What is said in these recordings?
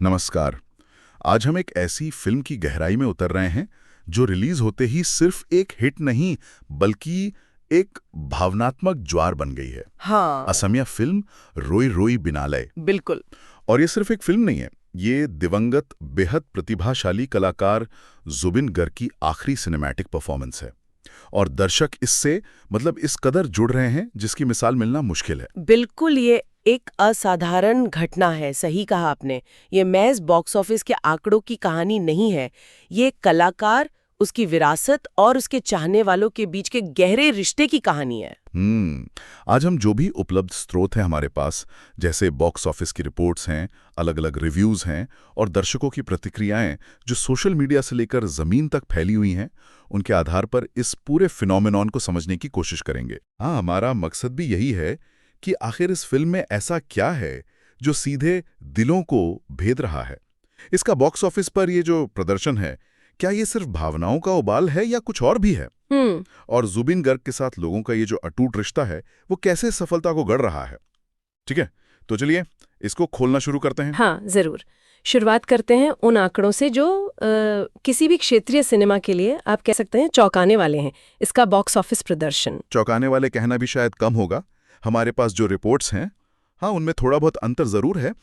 नमस्कार। आज हम एक ऐसी फिल्म की गहराई में उतर रहे हैं जो रिलीज होते ही सिर्फ एक हिट नहीं बल्कि एक भावनात्मक ज्वार बन गई है। हाँ, असमिया फिल्म रोई रोई बिनालय। बिल्कुल। और ये सिर्फ एक फिल्म नहीं है, ये दिवंगत बेहद प्रतिभाशाली कलाकार जुबिन गर्ग की आखिरी सिनेमैटिक परफॉर्मेंस है और दर्शक इससे इस कदर जुड़ रहे हैं जिसकी मिसाल मिलना मुश्किल है। बिल्कुल, ये एक असाधारण घटना है, सही कहा आपने। ये महज बॉक्स ऑफिस के आंकड़ों की कहानी नहीं है। ये एक कलाकार, उसकी विरासत और उसके चाहने वालों के बीच के गहरे रिश्ते की कहानी है। आज हम जो भी उपलब्ध स्रोत हैं हमारे पास, जैसे बॉक्स ऑफिस की रिपोर्ट्स हैं, अलग अलग रिव्यूज हैं और दर्शकों की प्रतिक्रियाएं जो सोशल मीडिया से लेकर जमीन तक फैली हुई हैं, उनके आधार पर इस पूरे फिनोमेनॉन को समझने की कोशिश करेंगे। हाँ, हमारा मकसद भी यही है कि आखिर इस फिल्म में ऐसा क्या है जो सीधे दिलों को भेद रहा है। इसका बॉक्स ऑफिस पर ये जो प्रदर्शन है, क्या ये सिर्फ भावनाओं का उबाल है या कुछ और भी है? और जुबिन गर्ग के साथ लोगों का ये जो अटूट रिश्ता है, वो कैसे सफलता को गढ़ रहा है। ठीक है, तो चलिए इसको खोलना शुरू करते हैं। हाँ, जरूर। शुरुआत करते हैं उन आंकड़ों से जो किसी भी क्षेत्रीय सिनेमा के लिए आप कह सकते हैं चौंकाने वाले हैं। इसका बॉक्स ऑफिस प्रदर्शन। चौंकाने वाले कहना भी शायद कम होगा। हमारे पास जो रिपोर्ट्स हैं, हाँ, उनमें थोड़ा बहुत अंतर जरूर है,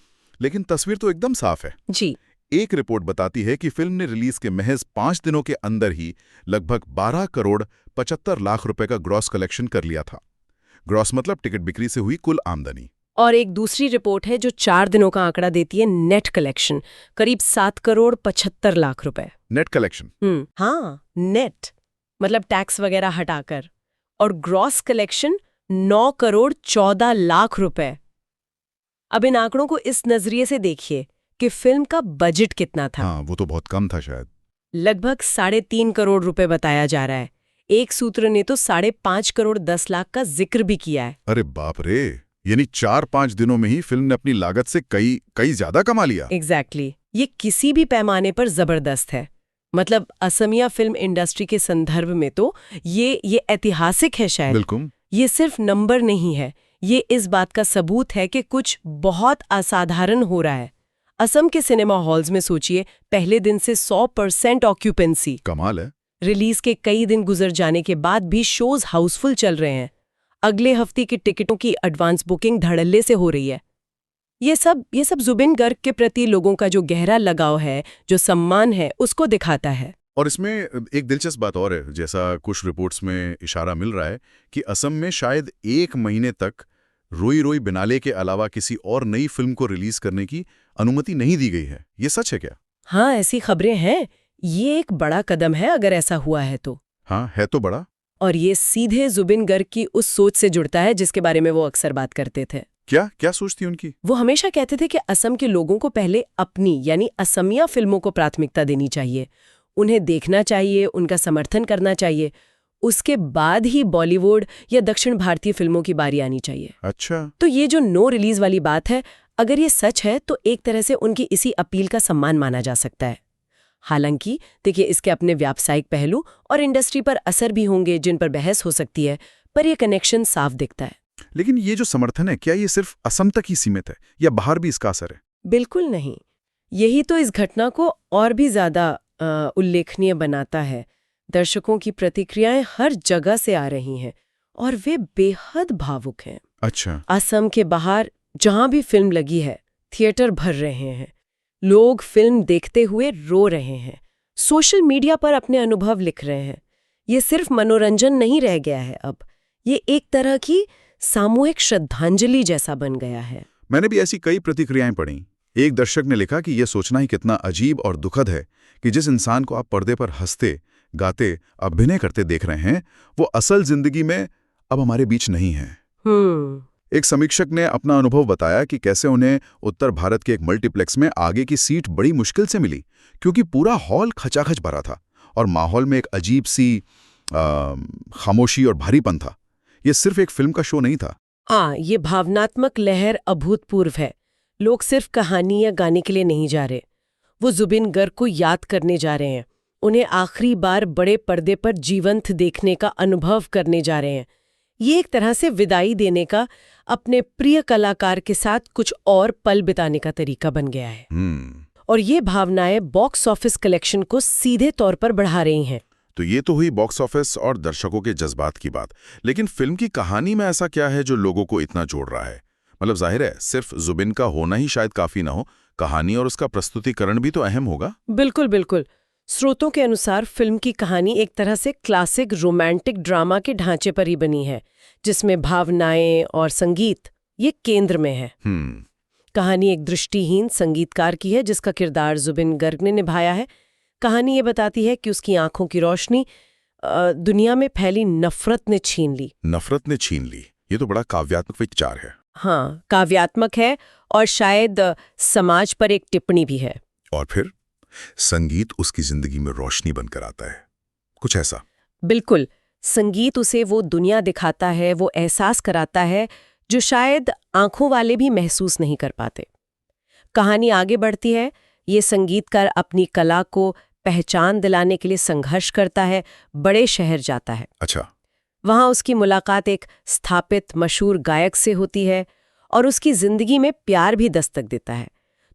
लेकिन तस्वीर तो एकदम साफ है। जी। एक रिपोर्ट बताती है कि फिल्म ने रिलीज के महज 5 दिनों के अंदर ही लगभग 12 करोड़ 75 लाख रुपए का ग्रॉस कलेक्शन कर लिया था। ग्रॉस मतलब टिकट बिक्री से हुई कुल आमदनी। और एक दूसरी रिपोर्ट है जो 4 दिनों का आंकड़ा देती है नेट कलेक्शन, करीब 7 करोड़ 75 लाख रुपए। Net collection? हाँ, नेट मतलब टैक्स वगैरह हटाकर। और ग्रॉस कलेक्शन 9 करोड़ 14 लाख रुपए। अब इन आंकड़ों को इस नजरिए से देखिए कि फिल्म का बजट कितना था। हाँ, वो तो बहुत कम था शायद। लगभग 3.5 करोड़ रुपए बताया जा रहा है। एक सूत्र ने तो 5.5 करोड़ 10 लाख का जिक्र भी किया है। अरे बाप रे, यानी 4-5 दिनों में ही फिल्म ने अपनी लागत से कई ज्यादा कमा लिया। एग्जैक्टली। ये किसी भी पैमाने पर जबरदस्त है। मतलब असमिया फिल्म इंडस्ट्री के संदर्भ में तो ये ऐतिहासिक है शायद। बिल्कुल। ये सिर्फ नंबर नहीं है, ये इस बात का सबूत है कि कुछ बहुत असाधारण हो रहा है। असम के सिनेमा हॉल्स में सोचिए, पहले दिन से 100% ऑक्यूपेंसी। कमाल है। रिलीज के कई दिन गुजर जाने के बाद भी शोज हाउसफुल चल रहे हैं। अगले हफ्ते की टिकटों की एडवांस बुकिंग धड़ल्ले से हो रही है। ये सब जुबिन गर्ग के प्रति लोगों का जो गहरा लगाव है, जो सम्मान है, उसको दिखाता है। और इसमें एक दिलचस्प बात और है, जैसा कुछ रिपोर्ट्स में इशारा मिल रहा है कि असम में शायद 1 महीने तक रोई रोई बिनाले के अलावा किसी और नई फिल्म को रिलीज करने की अनुमति नहीं दी गई है। ये सच है क्या? हाँ, ऐसी खबरें हैं। ये एक बड़ा कदम है अगर ऐसा हुआ है तो। हाँ, है तो बड़ा। और ये सीधे जुबिन गर्ग की उस सोच से जुड़ता है जिसके बारे में वो अक्सर बात करते थे। क्या सोच थी उनकी? वो हमेशा कहते थे कि असम के लोगों को पहले अपनी यानी असमिया फिल्मों को प्राथमिकता देनी चाहिए, उन्हें देखना चाहिए, उनका समर्थन करना चाहिए। उसके बाद ही बॉलीवुड या दक्षिण भारतीय फिल्मों की बारी आनी चाहिए। अच्छा। तो ये जो नो रिलीज वाली बात है, अगर ये सच है तो एक तरह से उनकी इसी अपील का सम्मान माना जा सकता है। हालांकि देखिए, इसके अपने व्यावसायिक पहलू और इंडस्ट्री पर असर भी होंगे जिन पर बहस हो सकती है, पर यह कनेक्शन साफ दिखता है। लेकिन ये जो समर्थन है, क्या ये सिर्फ असम तक ही सीमित है या बाहर भी इसका असर है? बिल्कुल नहीं। यही तो इस घटना को और भी ज्यादा उल्लेखनीय बनाता है। दर्शकों की प्रतिक्रियाएं हर जगह से आ रही हैं और वे बेहद भावुक हैं। अच्छा। असम के बाहर जहां भी फिल्म लगी है, थिएटर भर रहे हैं। लोग फिल्म देखते हुए रो रहे हैं, सोशल मीडिया पर अपने अनुभव लिख रहे हैं। ये सिर्फ मनोरंजन नहीं रह गया है, अब ये एक तरह की सामूहिक श्रद्धांजलि जैसा बन गया है। मैंने भी ऐसी कई प्रतिक्रियाएं पढ़ी। एक दर्शक ने लिखा कि यह सोचना ही कितना अजीब और दुखद है कि जिस इंसान को आप पर्दे पर हंसते, गाते, अभिनय करते देख रहे हैं, वो असल जिंदगी में अब हमारे बीच नहीं है। एक समीक्षक ने अपना अनुभव बताया कि कैसे उन्हें उत्तर भारत के एक मल्टीप्लेक्स में आगे की सीट बड़ी मुश्किल से मिली, क्योंकि पूरा हॉल खचाखच भरा था और माहौल में एक अजीब सी खामोशी और भारीपन था। यह सिर्फ एक फिल्म का शो नहीं था। ये भावनात्मक लहर अभूतपूर्व है। लोग सिर्फ कहानी या गाने के लिए नहीं जा रहे, वो जुबिन गर्ग को याद करने जा रहे हैं। उन्हें आखिरी बार बड़े पर्दे पर जीवंत देखने का अनुभव करने जा रहे हैं। ये एक तरह से विदाई देने का, अपने प्रिय कलाकार के साथ कुछ और पल बिताने का तरीका बन गया है। और ये भावनाएं बॉक्स ऑफिस कलेक्शन को सीधे तौर पर बढ़ा रही हैं। तो ये तो हुई बॉक्स ऑफिस और दर्शकों के जज्बात की बात, लेकिन फिल्म की कहानी में ऐसा क्या है जो लोगों को इतना जोड़ रहा है? मतलब जाहिर है सिर्फ जुबिन का होना ही शायद काफी ना हो, कहानी और उसका प्रस्तुतिकरण भी तो अहम होगा। बिल्कुल बिल्कुल। स्रोतों के अनुसार फिल्म की कहानी एक तरह से क्लासिक रोमांटिक ड्रामा के ढांचे पर ही बनी है, जिसमें भावनाएं और संगीत ये केंद्र में है। कहानी एक दृष्टिहीन संगीतकार की है जिसका किरदार जुबिन गर्ग ने निभाया है। कहानी ये बताती है कि उसकी आंखों की रोशनी दुनिया में फैली नफरत ने छीन ली। नफरत ने छीन ली, ये तो बड़ा काव्यात्मक विचार है। हाँ, काव्यात्मक है और शायद समाज पर एक टिप्पणी भी है। और फिर संगीत उसकी जिंदगी में रोशनी बनकर आता है, कुछ ऐसा। बिल्कुल, संगीत उसे वो दुनिया दिखाता है, वो एहसास कराता है जो शायद आंखों वाले भी महसूस नहीं कर पाते। कहानी आगे बढ़ती है। ये संगीतकार अपनी कला को पहचान दिलाने के लिए संघर्ष करता है, बड़े शहर जाता है। अच्छा। वहां उसकी मुलाकात एक स्थापित मशहूर गायक से होती है और उसकी जिंदगी में प्यार भी दस्तक देता है।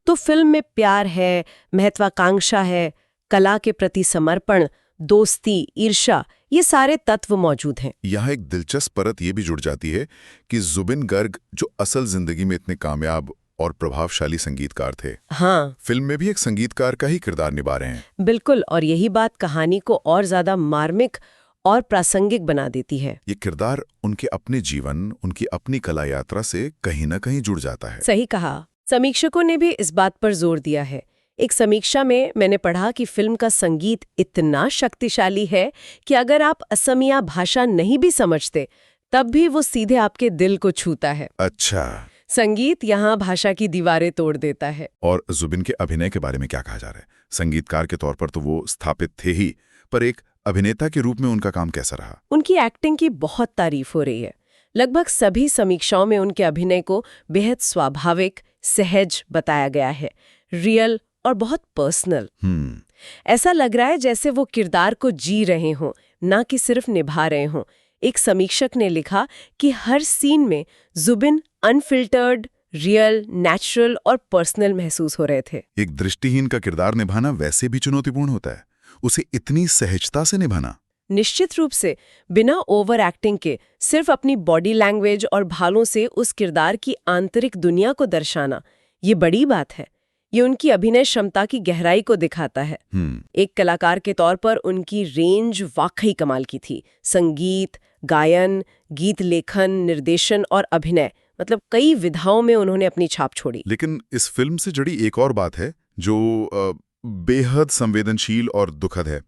तो फिल्म में प्यार है, महत्वाकांक्षा है, कला के प्रति समर्पण, दोस्ती, ईर्ष्या, ये सारे तत्व मौजूद हैं। यहाँ एक दिलचस्प परत ये भी जुड़ जाती है कि जुबिन गर्ग जो असल जिंदगी में इतने कामयाब और प्रभावशाली संगीतकार थे, हाँ, फिल्म में भी एक संगीतकार का ही किरदार निभा रहे हैं। बिल्कुल, और यही बात कहानी को और ज्यादा मार्मिक और प्रासंगिक बना देती है। ये किरदार उनके अपने जीवन, उनकी अपनी कला यात्रा से कहीं ना कहीं जुड़ जाता है। सही कहा। समीक्षकों ने भी इस बात पर जोर दिया है। एक समीक्षा में मैंने पढ़ा कि फिल्म का संगीत इतना शक्तिशाली है कि अगर आप असमिया भाषा नहीं भी समझते, तब भी वो सीधे आपके दिल को छूता है। अच्छा। संगीत यहाँ भाषा की दीवारें तोड़ देता है। और जुबिन के अभिनय के बारे में क्या कहा जा रहा है? संगीतकार के तौर पर तो वो स्थापित थे ही, पर एक अभिनेता के रूप में उनका काम कैसा रहा? उनकी एक्टिंग की बहुत तारीफ हो रही है। लगभग सभी समीक्षाओं में उनके अभिनय को बेहद स्वाभाविक, सहज बताया गया है, रियल और बहुत पर्सनल। ऐसा लग रहा है जैसे वो किरदार को जी रहे हों, ना कि सिर्फ निभा रहे हों। एक समीक्षक ने लिखा कि हर सीन में जुबिन अनफिल्टर्ड, रियल, नेचुरल और पर्सनल महसूस हो रहे थे। एक दृष्टिहीन का किरदार निभाना वैसे भी चुनौतीपूर्ण होता है, उसे इतनी सहजता से निभाना। निश्चित रूप से, बिना ओवर एक्टिंग के सिर्फ अपनी बॉडी लैंग्वेज और भालों से उस किरदार की आंतरिक दुनिया को दर्शाना, ये बड़ी बात है। ये उनकी अभिनय क्षमता की गहराई को दिखाता है। एक कलाकार के तौर पर उनकी रेंज वाकई कमाल की थी। संगीत, गायन, गीत लेखन, निर्देशन और अभिनय, मतलब कई विधाओं में उन्होंने अपनी छाप छोड़ी। लेकिन इस फिल्म से जुड़ी एक और बात है जो बेहद संवेदनशील और दुखद है,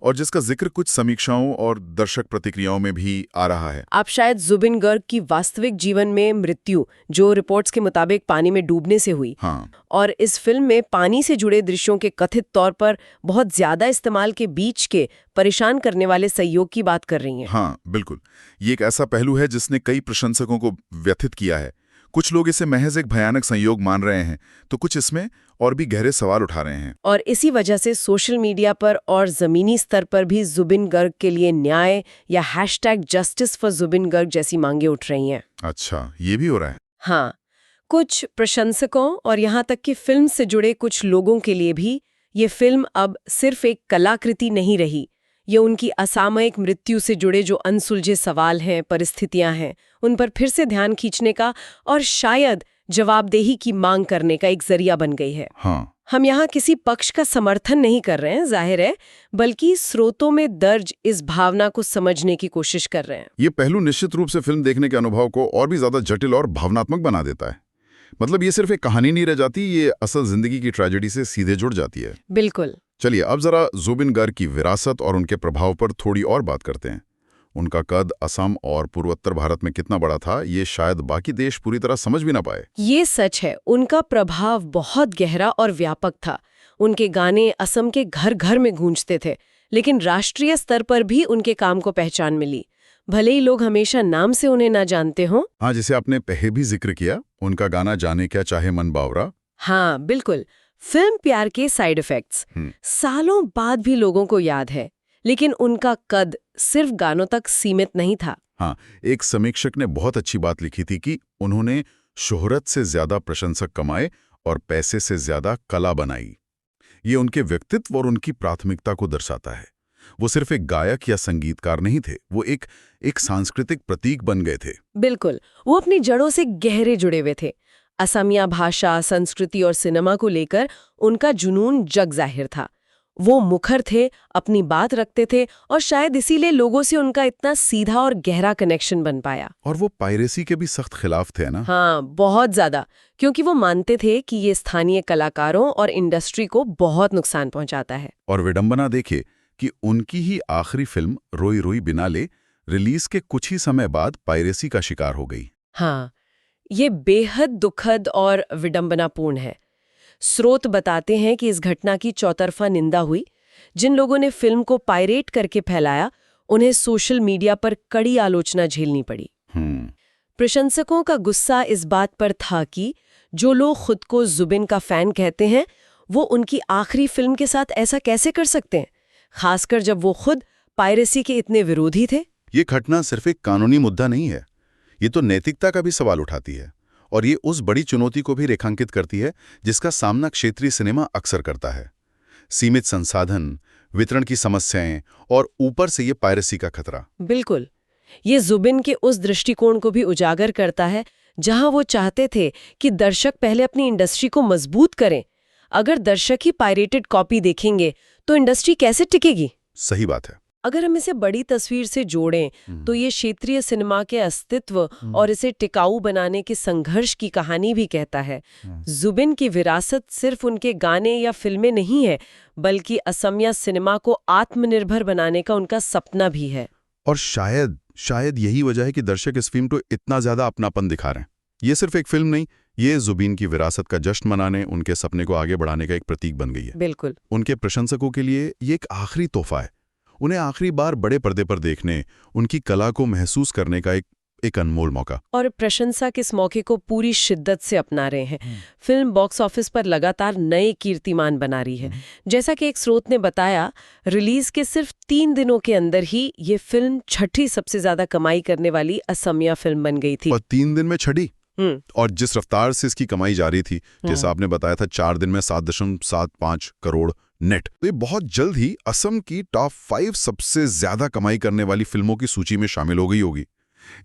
और जिसका जिक्र कुछ समीक्षाओं और दर्शक प्रतिक्रियाओं में भी आ रहा है। आप शायद जुबिन गर्ग की वास्तविक जीवन में मृत्यु, जो रिपोर्ट्स के मुताबिक पानी में डूबने से हुई, हाँ। और इस फिल्म में पानी से जुड़े दृश्यों के कथित तौर पर बहुत ज्यादा इस्तेमाल के बीच के परेशान करने वाले सहयोग की बात कर रही हैं। हाँ, बिल्कुल। ये एक ऐसा पहलू है जिसने कई प्रशंसकों को व्यथित किया है। कुछ लोग इसे महज एक भयानक संयोग मान रहे हैं, तो कुछ इसमें और भी गहरे सवाल उठा रहे हैं। और इसी वजह से सोशल मीडिया पर और जमीनी स्तर पर भी जुबिन गर्ग के लिए न्याय या #जस्टिस फॉर जुबिन गर्ग जैसी मांगे उठ रही हैं। अच्छा, ये भी हो रहा है। हाँ, कुछ प्रशंसकों और यहाँ तक कि फिल्म से जुड़े कुछ लोगों के लिए भी ये फिल्म अब सिर्फ एक कलाकृति नहीं रही। ये उनकी असामयिक मृत्यु से जुड़े जो अनसुलझे सवाल हैं, परिस्थितियां हैं, उन पर फिर से ध्यान खींचने का और शायद जवाबदेही की मांग करने का एक जरिया बन गई है। हाँ। हम यहाँ किसी पक्ष का समर्थन नहीं कर रहे हैं, जाहिर है, बल्कि स्रोतों में दर्ज इस भावना को समझने की कोशिश कर रहे हैं। ये पहलू निश्चित रूप से फिल्म देखने के अनुभव को और भी ज्यादा जटिल और भावनात्मक बना देता है। मतलब ये सिर्फ एक कहानी नहीं रह जाती, ये असल जिंदगी की ट्रेजेडी से सीधे जुड़ जाती है। बिल्कुल। चलिए अब जरा जुबिन गर्ग की विरासत और उनके प्रभाव पर थोड़ी और बात करते हैं। उनका कद असम और पूर्वोत्तर भारत में कितना बड़ा था, ये शायद बाकी देश पूरी तरह समझ भी ना पाए। ये सच है, उनका प्रभाव बहुत गहरा और व्यापक था। उनके गाने असम के घर घर में गूंजते थे, लेकिन राष्ट्रीय स्तर पर भी उनके काम को पहचान मिली, भले ही लोग हमेशा नाम से उन्हें ना जानते हों। हाँ, जिसे आपने पहले भी जिक्र किया, उनका गाना जाने क्या चाहे मन बावरा। हाँ बिल्कुल, फिल्म प्यार के साइड इफेक्ट्स सालों बाद भी लोगों को याद है, लेकिन उनका कद सिर्फ गानों तक सीमित नहीं था। हाँ, एक समीक्षक ने बहुत अच्छी बात लिखी थी कि उन्होंने शोहरत से ज्यादा प्रशंसक कमाए और पैसे से ज्यादा कला बनाई। ये उनके व्यक्तित्व और उनकी प्राथमिकता को दर्शाता है। वो सिर्फ एक गायक या संगीतकार नहीं थे, वो एक सांस्कृतिक प्रतीक बन गए थे। बिल्कुल, वो अपनी जड़ों से गहरे जुड़े हुए थे। असमिया भाषा, संस्कृति और सिनेमा को लेकर उनका जुनून जग जाहिर था। वो मुखर थे, अपनी बात रखते थे और शायद इसीलिए लोगों से उनका इतना सीधा और गहरा कनेक्शन बन पाया। और वो पायरेसी के भी सख्त खिलाफ थे ना? हाँ, बहुत ज्यादा, क्योंकि वो मानते थे कि ये स्थानीय कलाकारों और इंडस्ट्री को बहुत नुकसान पहुंचाता है। और विडंबना देखिए कि उनकी ही आखिरी फिल्म रोई रोई बिनाले रिलीज के कुछ ही समय बाद पायरेसी का शिकार हो गई। हाँ, ये बेहद दुखद और विडंबनापूर्ण है। स्रोत बताते हैं कि इस घटना की चौतरफा निंदा हुई। जिन लोगों ने फिल्म को पायरेट करके फैलाया, उन्हें सोशल मीडिया पर कड़ी आलोचना झेलनी पड़ी। प्रशंसकों का गुस्सा इस बात पर था कि जो लोग खुद को जुबिन का फैन कहते हैं, वो उनकी आखिरी फिल्म के साथ ऐसा कैसे कर सकते हैं, खासकर जब वो खुद पायरेसी के इतने विरोधी थे। ये घटना सिर्फ एक कानूनी मुद्दा नहीं है, ये तो नैतिकता का भी सवाल उठाती है। और ये उस बड़ी चुनौती को भी रेखांकित करती है जिसका सामना क्षेत्रीय सिनेमा अक्सर करता है। सीमित संसाधन, वितरण की समस्याएं और ऊपर से ये पायरेसी का खतरा। बिल्कुल, ये जुबिन के उस दृष्टिकोण को भी उजागर करता है जहां वो चाहते थे कि दर्शक पहले अपनी इंडस्ट्री को मजबूत करें। अगर दर्शक ही पायरेटेड कॉपी देखेंगे तो इंडस्ट्री कैसे टिकेगी? सही बात है। अगर हम इसे बड़ी तस्वीर से जोड़ें तो ये क्षेत्रीय सिनेमा के अस्तित्व और इसे टिकाऊ बनाने के संघर्ष की कहानी भी कहता है। जुबिन की विरासत सिर्फ उनके गाने या फिल्में नहीं है, बल्कि असमिया सिनेमा को आत्मनिर्भर बनाने का उनका सपना भी है। और शायद यही वजह है कि दर्शक इस फिल्म को इतना ज्यादा अपनापन दिखा रहे हैं। ये सिर्फ एक फिल्म नहीं, ये जुबिन की विरासत का जश्न मनाने, उनके सपने को आगे बढ़ाने का एक प्रतीक बन गई है। बिल्कुल। उनके प्रशंसकों के लिए ये एक आखिरी तोहफा है, उन्हें आखिरी बार बड़े पर्दे पर देखने, उनकी कला को महसूस करने का एक अनमोल मौका। और प्रशंसा के इस मौके को पूरी शिद्दत से अपना रहे हैं। फिल्म बॉक्स ऑफिस पर लगातार नए कीर्तिमान बना रही है। जैसा कि एक स्रोत ने बताया, रिलीज के सिर्फ 3 दिनों के अंदर ही ये फिल्म छठी सबसे ज्यादा कमाई करने वाली असमिया फिल्म बन गई थी। और 3 दिन में छठी। और जिस रफ्तार से इसकी कमाई जारी थी, जैसा आपने बताया था, 4 दिन में 7.75 करोड़ नेट, तो ये बहुत जल्द ही असम की टॉप 5 सबसे ज्यादा कमाई करने वाली फिल्मों की सूची में शामिल हो गई होगी।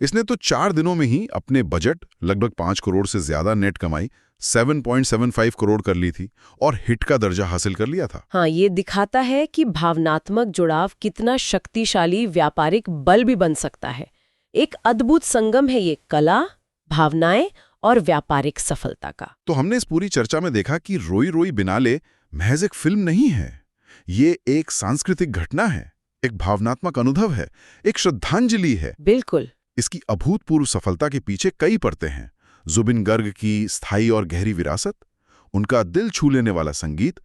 इसने तो 4 दिनों में ही अपने बजट लगभग 5 करोड़ से ज्यादा नेट कमाई 7.75 करोड़ कर ली थी और हिट का दर्जा हासिल कर लिया था। हाँ, ये दिखाता है कि भावनात्मक जुड़ाव कितना शक्तिशाली व्यापारिक बल भी बन सकता है। एक अद्भुत संगम है ये कला, भावनाएं और व्यापारिक सफलता का। तो हमने इस पूरी चर्चा में देखा कि रोई रोई बिनाले महज एक फिल्म नहीं है, ये एक सांस्कृतिक घटना है, एक भावनात्मक अनुभव है, एक श्रद्धांजलि है। बिल्कुल। इसकी अभूतपूर्व सफलता के पीछे कई परतें हैं। जुबिन गर्ग की स्थायी और गहरी विरासत, उनका दिल छू लेने वाला संगीत,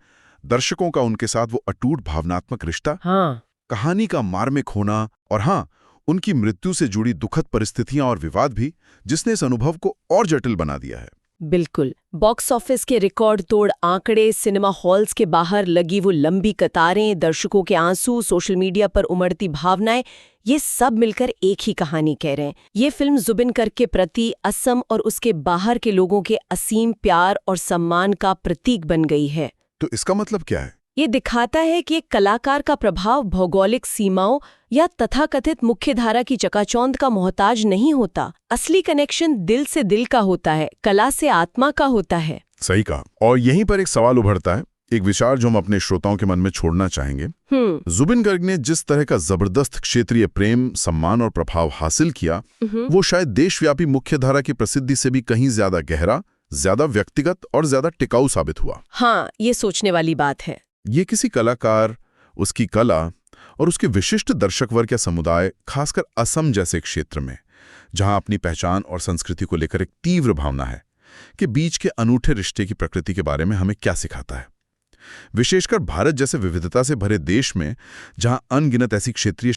दर्शकों का उनके साथ वो अटूट भावनात्मक रिश्ता, कहानी का मार्मिक होना, और हाँ, उनकी मृत्यु से जुड़ी दुखद परिस्थितियां और विवाद भी, जिसने इस अनुभव को और जटिल बना दिया है। बिल्कुल। बॉक्स ऑफिस के रिकॉर्ड तोड़ आंकड़े, सिनेमा हॉल्स के बाहर लगी वो लंबी कतारें, दर्शकों के आंसू, सोशल मीडिया पर उमड़ती भावनाएं, ये सब मिलकर एक ही कहानी कह रहे हैं। ये फिल्म जुबिन गर्ग के प्रति असम और उसके बाहर के लोगों के असीम प्यार और सम्मान का प्रतीक बन गई है। तो इसका मतलब क्या है? ये दिखाता है कि एक कलाकार का प्रभाव भौगोलिक सीमाओं या तथाकथित मुख्यधारा की चकाचौंध का मोहताज नहीं होता। असली कनेक्शन दिल से दिल का होता है, कला से आत्मा का होता है। सही कहा। और यहीं पर एक सवाल उभरता है, एक विचार जो हम अपने श्रोताओं के मन में छोड़ना चाहेंगे। जुबिन गर्ग ने जिस तरह का जबरदस्त क्षेत्रीय प्रेम, सम्मान और प्रभाव हासिल किया, वो शायद देशव्यापी मुख्यधारा की प्रसिद्धि से भी कहीं ज्यादा गहरा, ज्यादा व्यक्तिगत और ज्यादा टिकाऊ साबित हुआ। हाँ, ये सोचने वाली बात है। ये किसी कलाकार, उसकी कला और उसके विशिष्ट दर्शक वर्ग या समुदाय, खासकर असम जैसे क्षेत्र में, जहां अपनी पहचान और संस्कृति को लेकर एक तीव्र भावना है, के बीच के अनूठे रिश्ते की प्रकृति के बारे में हमें क्या सिखाता है। विशेषकर भारत जैसे विविधता से भरे देश में, जहां अनगिनत ऐसी क्षेत्रीय